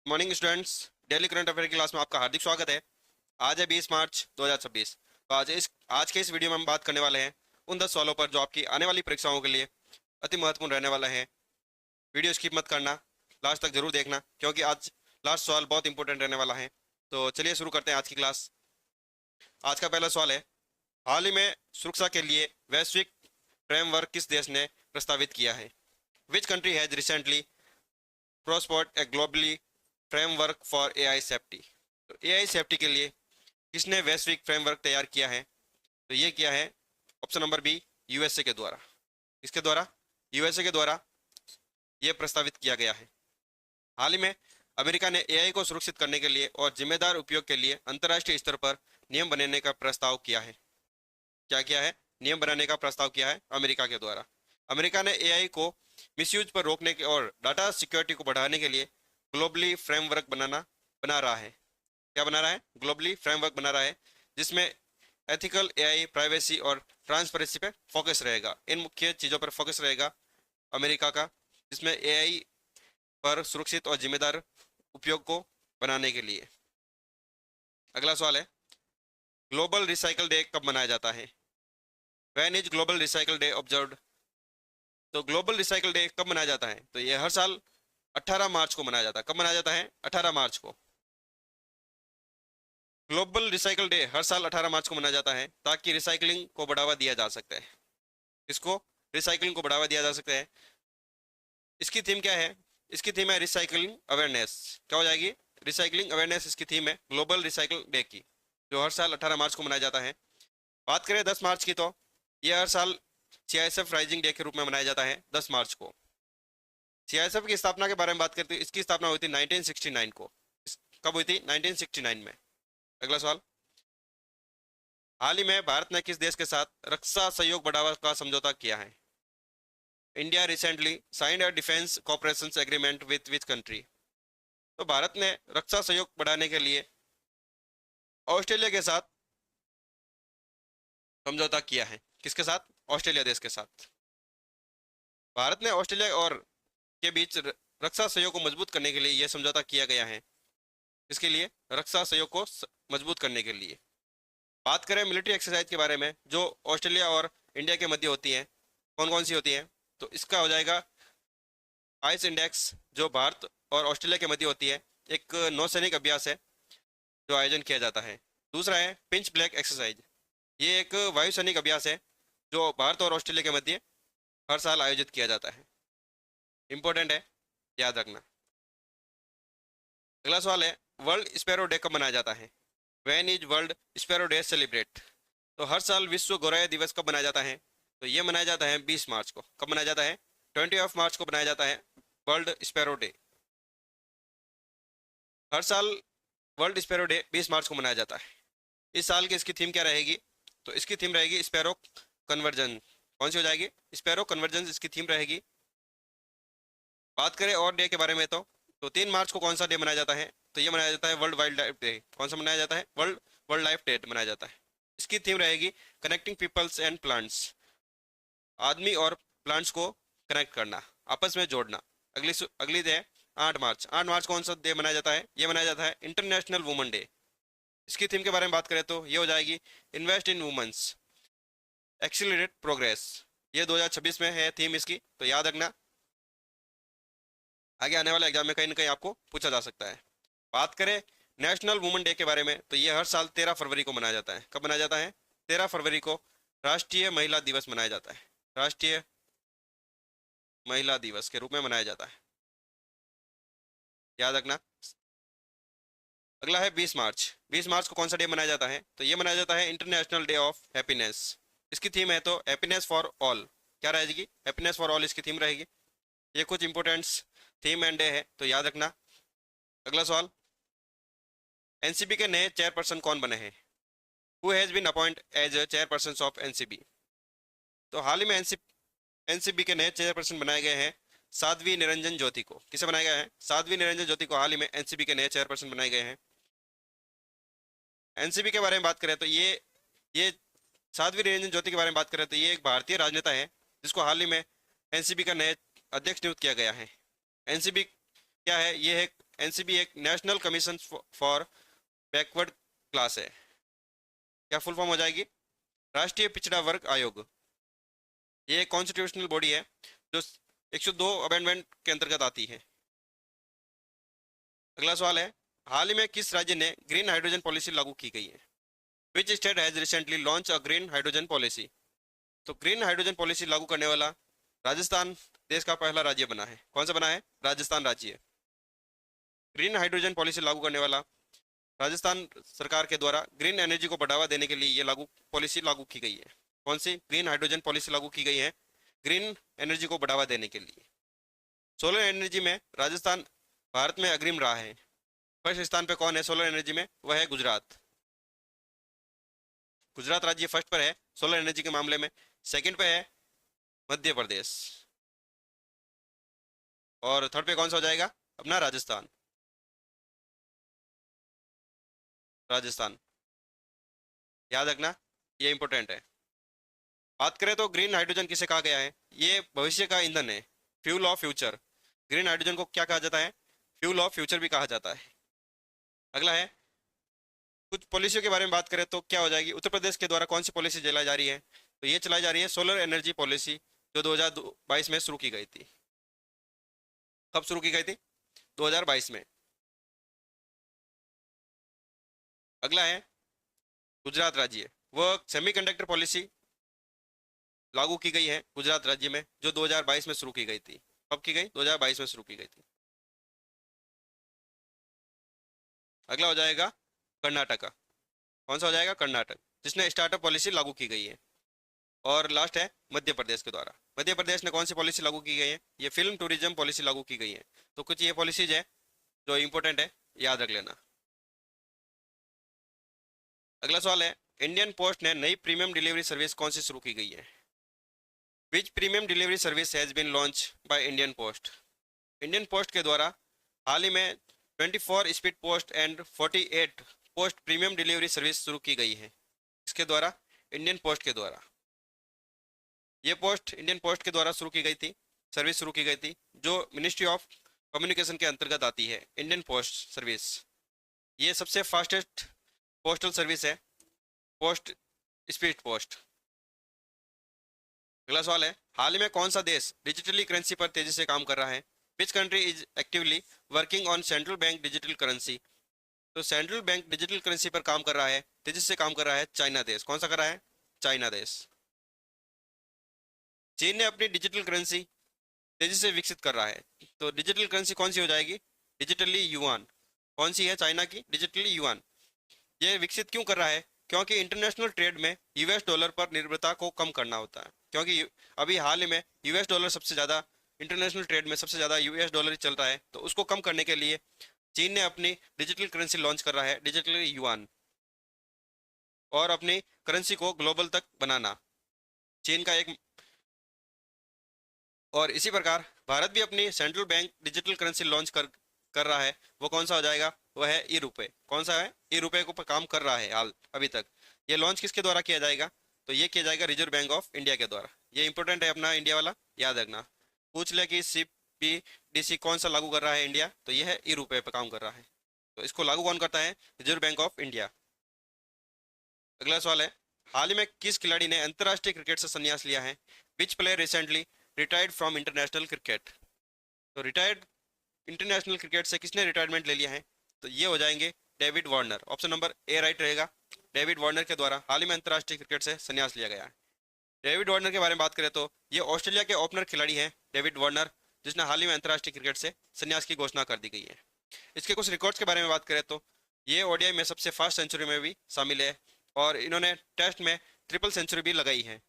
Morning students. Daily current affair की class में आपका हार्दिक स्वागत है। आज है 20 मार्च 2026। तो आज के इस वीडियो में हम बात करने वाले हैं उन 10 सवालों पर जो आपकी आने वाली परीक्षाओं के लिए अति महत्वपूर्ण रहने वाला है। वीडियो स्किप मत करना, लास्ट तक जरूर देखना क्योंकि आज लास्ट सवाल बहुत इंपॉर्टेंट रहने वाला है। तो चलिए शुरू करते हैं आज की क्लास। आज का पहला सवाल है, हाल ही में सुरक्षा के लिए वैश्विक फ्रेमवर्क किस देश ने प्रस्तावित किया है? Which country has recently proposed a globally framework for AI safety? तो एआई सेफ्टी के लिए किसने वैश्विक फ्रेमवर्क तैयार किया है? तो ये किया है ऑप्शन नंबर बी, यूएसए के द्वारा। इसके द्वारा यूएसए के द्वारा ये प्रस्तावित किया गया है। हाल ही में अमेरिका ने एआई को सुरक्षित करने के लिए और जिम्मेदार उपयोग के लिए अंतर्राष्ट्रीय स्तर पर नियम बनाने का प्रस्ताव किया है। क्या किया है? नियम बनाने का प्रस्ताव किया है अमेरिका के द्वारा। अमेरिका ने एआई को मिसयूज पर रोकने के और डाटा सिक्योरिटी को बढ़ाने के लिए ग्लोबली फ्रेमवर्क बना रहा है। क्या बना रहा है? ग्लोबली फ्रेमवर्क बना रहा है, जिसमें एथिकल एआई, प्राइवेसी और ट्रांसपेरेंसी पे फोकस रहेगा। इन मुख्य चीज़ों पर फोकस रहेगा अमेरिका का, जिसमें एआई पर सुरक्षित और जिम्मेदार उपयोग को बनाने के लिए। अगला सवाल है, ग्लोबल रिसाइकल डे कब मनाया जाता है? When is global recycle day observed? तो ग्लोबल रिसाइकल डे कब मनाया जाता है? तो ये हर साल 18 मार्च को मनाया जाता है। कब मनाया जाता है? 18 मार्च को। ग्लोबल रिसाइकल डे हर साल 18 मार्च को मनाया जाता है ताकि रिसाइकलिंग को बढ़ावा दिया जा सकता है। इसको रिसाइकलिंग को बढ़ावा दिया जा सकता है। इसकी थीम क्या है? इसकी थीम है रिसाइकलिंग अवेयरनेस। क्या हो जाएगी? रिसाइकलिंग अवेयरनेस इसकी थीम है ग्लोबल रिसाइकल डे की, जो हर साल 18 मार्च को मनाया जाता है। बात करें 10 मार्च की, तो यह हर साल सीआईएसएफ राइजिंग डे के रूप में मनाया जाता है 10 मार्च को। सीआईएसएफ की स्थापना के बारे में बात करते हैं। इसकी स्थापना हुई थी 1969 को। कब हुई थी? 1969 में। अगला सवाल, हाल ही में भारत ने किस देश के साथ रक्षा सहयोग बढ़ावा का समझौता किया है? India recently signed a defence cooperation agreement with which country? तो भारत ने रक्षा सहयोग बढ़ाने के लिए ऑस्ट्रेलिया के साथ समझौता किया है। किसके साथ? ऑस्ट्रेलिया देश के साथ। भारत ने ऑस्ट्रेलिया और के बीच रक्षा सहयोग को मजबूत करने के लिए यह समझौता किया गया है। इसके लिए रक्षा सहयोग को मजबूत करने के लिए। बात करें मिलिट्री एक्सरसाइज के बारे में जो ऑस्ट्रेलिया और इंडिया के मध्य होती हैं, कौन कौन सी होती हैं? तो इसका हो जाएगा आइस इंडेक्स, जो भारत और ऑस्ट्रेलिया के मध्य होती है। एक नौसैनिक अभ्यास है जो आयोजन किया जाता है। दूसरा है पिंच ब्लैक एक्सरसाइज। ये एक वायुसैनिक अभ्यास है जो भारत और ऑस्ट्रेलिया के मध्य हर साल आयोजित किया जाता है। इंपॉर्टेंट है, याद रखना। अगला सवाल है, वर्ल्ड स्पैरो डे कब मनाया जाता है? When is world sparrow day celebrate? तो हर साल विश्व गौरैया दिवस कब मनाया जाता है? तो ये मनाया जाता है 20 मार्च को। कब मनाया जाता है? 20 मार्च को मनाया जाता है वर्ल्ड स्पैरो डे। हर साल वर्ल्ड स्पैरो डे 20 मार्च को मनाया जाता है। इस साल की इसकी थीम क्या रहेगी? तो इसकी थीम रहेगी स्पैरो कन्वर्जन। कौन सी हो जाएगी? स्पैरो कन्वर्जन इसकी थीम रहेगी। बात करें और डे के बारे में, तो 3 मार्च को कौन सा डे मनाया जाता है? तो ये मनाया जाता है वर्ल्ड वाइल्ड लाइफ डे। कौन सा मनाया जाता है? वर्ल्ड वर्ल्ड लाइफ डे मनाया जाता है। इसकी थीम रहेगी कनेक्टिंग पीपल्स एंड प्लांट्स। आदमी और प्लांट्स को कनेक्ट करना, आपस में जोड़ना। अगली डे 8 मार्च। 8 मार्च कौन सा डे मनाया जाता है? ये मनाया जाता है इंटरनेशनल वुमेन डे। इसकी थीम के बारे में बात करें तो ये हो जाएगी invest in women's, accelerate progress. ये 2026 में है थीम इसकी, तो याद रखना। आगे आने वाले एग्जाम में कहीं ना कहीं आपको पूछा जा सकता है। बात करें नेशनल वुमेन डे के बारे में, तो ये हर साल 13 फरवरी को मनाया जाता है। कब मनाया जाता है? 13 फरवरी को राष्ट्रीय महिला दिवस मनाया जाता है। राष्ट्रीय महिला दिवस के रूप में मनाया जाता है, याद रखना। अगला है 20 मार्च। 20 मार्च को कौन सा डे मनाया जाता है? तो ये मनाया जाता है इंटरनेशनल डे ऑफ हैप्पीनेस। इसकी थीम है तो हैप्पीनेस फॉर ऑल। क्या रहेगी? हैप्पीनेस फॉर ऑल इसकी थीम रहेगी। ये कुछ इंपोर्टेंट्स थीम एंड डे है, तो याद रखना। अगला सवाल, एनसीबी के नए चेयरपर्सन कौन बने हैं? Who has been appoint as chairperson of NCB? तो हाल ही में एनसीबी के नए चेयरपर्सन बनाए गए हैं साध्वी निरंजन ज्योति को। किसे बनाया गया है? साध्वी निरंजन ज्योति को हाल ही में एनसीबी के नए चेयरपर्सन बनाए गए हैं। एनसीबी के बारे में बात करें तो ये साध्वी निरंजन ज्योति के बारे में बात करें तो ये एक भारतीय राजनेता है जिसको हाल ही में एनसीबी का नए अध्यक्ष नियुक्त किया गया है। एनसीबी क्या है? ये है एनसीबी एक national commission for backward class है। क्या फुल फॉर्म हो जाएगी? राष्ट्रीय पिछड़ा वर्ग आयोग। ये एक कॉन्स्टिट्यूशनल बॉडी है जो 102 अमेंडमेंट के अंतर्गत आती है। अगला सवाल है, हाल ही में किस राज्य ने ग्रीन हाइड्रोजन पॉलिसी लागू की गई है? Which state has recently launch a green hydrogen policy? तो ग्रीन हाइड्रोजन पॉलिसी लागू करने वाला राजस्थान देश का पहला राज्य बना है। कौन सा बना है? राजस्थान राज्य। ग्रीन हाइड्रोजन पॉलिसी लागू करने वाला राजस्थान सरकार के द्वारा ग्रीन एनर्जी को बढ़ावा देने के लिए ये पॉलिसी लागू की गई है। कौन सी ग्रीन हाइड्रोजन पॉलिसी लागू की गई है? ग्रीन एनर्जी को बढ़ावा देने के लिए। सोलर एनर्जी में राजस्थान भारत में अग्रिम रहा है। फर्स्ट स्थान पे कौन है सोलर एनर्जी में? वह है गुजरात। गुजरात राज्य फर्स्ट पर है सोलर एनर्जी के मामले में। सेकंड पे है मध्य प्रदेश। और थर्ड पे कौन सा हो जाएगा? अपना राजस्थान। राजस्थान याद रखना, ये इंपॉर्टेंट है। बात करें तो ग्रीन हाइड्रोजन किसे कहा गया है? ये भविष्य का ईंधन है, fuel of future. Green hydrogen को क्या कहा जाता है? फ्यूल ऑफ फ्यूचर भी कहा जाता है। अगला है, कुछ पॉलिसियों के बारे में बात करें तो क्या हो जाएगी? उत्तर प्रदेश के द्वारा कौन सी पॉलिसी चलाई जा रही है? तो ये चलाई जा रही है सोलर एनर्जी पॉलिसी, जो 2022 में शुरू की गई थी। कब शुरू की गई थी? 2022 में। अगला है गुजरात राज्य, वह सेमीकंडक्टर पॉलिसी लागू की गई है गुजरात राज्य में, जो 2022 में शुरू की गई थी। कब की गई? 2022 में शुरू की गई थी। अगला हो जाएगा कर्नाटक। कौन सा हो जाएगा? कर्नाटक, जिसने स्टार्टअप पॉलिसी लागू की गई है। और लास्ट है मध्य प्रदेश के द्वारा। मध्य प्रदेश ने कौन सी पॉलिसी लागू की गई है? ये फिल्म टूरिज्म पॉलिसी लागू की गई है। तो कुछ ये पॉलिसीज है जो इंपॉर्टेंट है, याद रख लेना। अगला सवाल है, इंडियन पोस्ट ने नई प्रीमियम डिलीवरी सर्विस कौन सी शुरू की गई है? Which premium delivery service has been launched by Indian post? Indian post के द्वारा हाल ही में 24 speed post and 48 post premium delivery service शुरू की गई है। इसके द्वारा इंडियन पोस्ट के द्वारा, ये पोस्ट इंडियन पोस्ट के द्वारा शुरू की गई थी, सर्विस शुरू की गई थी, जो मिनिस्ट्री ऑफ कम्युनिकेशन के अंतर्गत आती है। इंडियन पोस्ट सर्विस ये सबसे फास्टेस्ट पोस्टल सर्विस है, पोस्ट स्पीड पोस्ट। अगला सवाल है, हाल ही में कौन सा देश डिजिटली करेंसी पर तेजी से काम कर रहा है? Which country is actively working on central bank digital currency? तो सेंट्रल बैंक डिजिटल करेंसी पर काम कर रहा है, तेजी से काम कर रहा है चाइना देश। कौन सा कर रहा है? चाइना देश। चीन ने अपनी डिजिटल करेंसी तेजी से विकसित कर रहा है, तो डिजिटल करेंसी कौन सी हो जाएगी? Digitally yuan. कौन सी है चाइना की? Digitally yuan. ये विकसित क्यों कर रहा है? क्योंकि इंटरनेशनल ट्रेड में यूएस डॉलर पर निर्भरता को कम करना होता है। क्योंकि अभी हाल ही में यूएस डॉलर सबसे ज़्यादा, इंटरनेशनल ट्रेड में सबसे ज़्यादा यूएस डॉलर ही चल रहा है, तो उसको कम करने के लिए चीन ने अपनी डिजिटल करेंसी लॉन्च कर रहा है, डिजिटली युआन। और अपनी करेंसी को ग्लोबल तक बनाना चीन का एक। और इसी प्रकार भारत भी अपनी central bank digital currency launch कर रहा है। वो कौन सा हो जाएगा? वो है ई रुपए। कौन सा है? ई रुपए को पर काम कर रहा है हाल अभी तक। ये लॉन्च किसके द्वारा किया जाएगा? तो ये किया जाएगा रिजर्व बैंक ऑफ इंडिया के द्वारा। ये इंपॉर्टेंट है अपना इंडिया वाला, याद रखना। पूछ ले कि सीबीडीसी कौन सा लागू कर रहा है इंडिया, तो ये है ई रुपए पर काम कर रहा है। तो इसको लागू कौन करता है? Reserve bank of India. अगला सवाल है, हाल ही में किस खिलाड़ी ने अंतर्राष्ट्रीय क्रिकेट से संन्यास लिया है? विच player recently retired from international cricket? तो रिटायर्ड इंटरनेशनल क्रिकेट से किसने रिटायरमेंट ले लिया है? तो ये हो जाएंगे David Warner. Option number A right रहेगा। डेविड वार्नर के द्वारा हाल ही में अंतर्राष्ट्रीय क्रिकेट से संन्यास लिया गया है। डेविड वार्नर के बारे में बात करें तो ये ऑस्ट्रेलिया के ओपनर खिलाड़ी हैं डेविड वार्नर, जिसने हाल ही में अंतर्राष्ट्रीय क्रिकेट से संन्यास की घोषणा कर दी गई है। इसके कुछ रिकॉर्ड्स के बारे में बात करें तो ये ओडीआई में सबसे फास्ट सेंचुरी में भी शामिल है, और इन्होंने टेस्ट में ट्रिपल सेंचुरी भी लगाई है।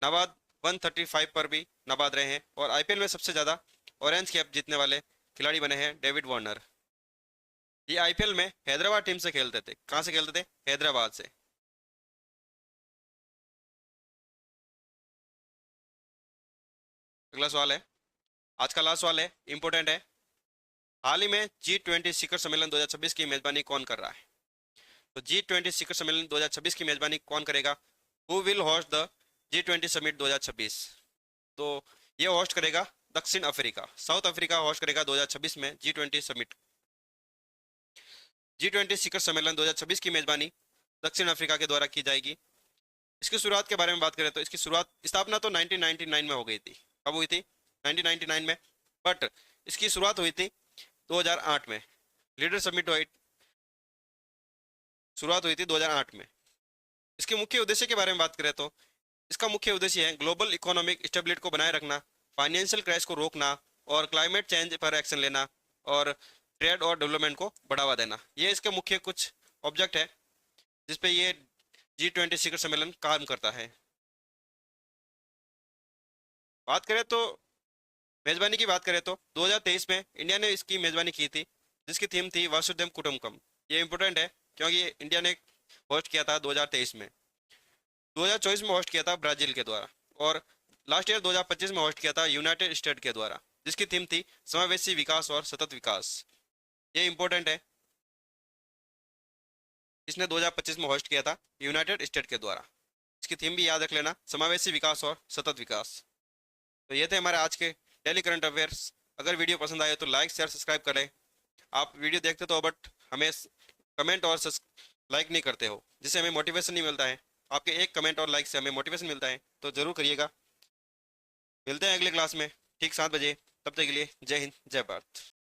नाबाद 135 पर भी नाबाद रहे हैं, और आईपीएल में सबसे ज़्यादा ऑरेंज कैप जीतने वाले खिलाड़ी बने हैं डेविड वार्नर। ये आईपीएल में हैदराबाद टीम से खेलते थे। कहाँ से खेलते थे? हैदराबाद से। अगला सवाल है, आज का लास्ट सवाल है, इंपॉर्टेंट है। हाल ही में G20 शिखर सम्मेलन 2026 की मेजबानी कौन कर रहा है? तो G20 शिखर सम्मेलन 2026 की मेजबानी कौन करेगा? Who will host the G20 summit 2026? तो ये होस्ट करेगा दक्षिण अफ्रीका, साउथ अफ्रीका होस्ट करेगा 2026 में G20 समिट। G20 शिखर सम्मेलन 2026 की मेजबानी दक्षिण अफ्रीका के द्वारा की जाएगी। इसकी शुरुआत के बारे में बात करें तो इसकी स्थापना तो 1999 में हो गई थी। कब हुई थी? 1999 में। बट इसकी शुरुआत हुई थी 2008 में। लीडर समिट शुरुआत हुई थी 2008 में। इसके मुख्य उद्देश्य के बारे में बात करें तो इसका मुख्य उद्देश्य है ग्लोबल इकोनॉमिक स्टेबिलिटी को बनाए रखना, फाइनेंशियल क्रैश को रोकना और क्लाइमेट चेंज पर एक्शन लेना और ट्रेड और डेवलपमेंट को बढ़ावा देना। ये इसके मुख्य कुछ ऑब्जेक्ट है जिसपे ये G20 शिखर सम्मेलन काम करता है। बात करें तो मेजबानी की बात करें तो 2023 में इंडिया ने इसकी मेजबानी की थी, जिसकी थीम थी वसुधैव कुटुंबकम। ये इंपॉर्टेंट है क्योंकि इंडिया ने होस्ट किया था 2023 में। 2024 में होस्ट किया था ब्राजील के द्वारा और लास्ट ईयर 2025 में होस्ट किया था यूनाइटेड स्टेट के द्वारा, जिसकी थीम थी समावेशी विकास और सतत विकास। ये इंपॉर्टेंट है, इसने 2025 में होस्ट किया था यूनाइटेड स्टेट के द्वारा। इसकी थीम भी याद रख लेना, समावेशी विकास और सतत विकास। तो ये थे हमारे आज के डेली करंट अफेयर्स। अगर वीडियो पसंद आए तो लाइक शेयर सब्सक्राइब करें। आप वीडियो देखते तो बट हमें कमेंट और लाइक नहीं करते हो, जिससे हमें मोटिवेशन नहीं मिलता है। आपके एक कमेंट और लाइक से हमें मोटिवेशन मिलता है, तो ज़रूर करिएगा। मिलते हैं अगले क्लास में ठीक 7 बजे। तब तक के लिए जय हिंद, जय भारत।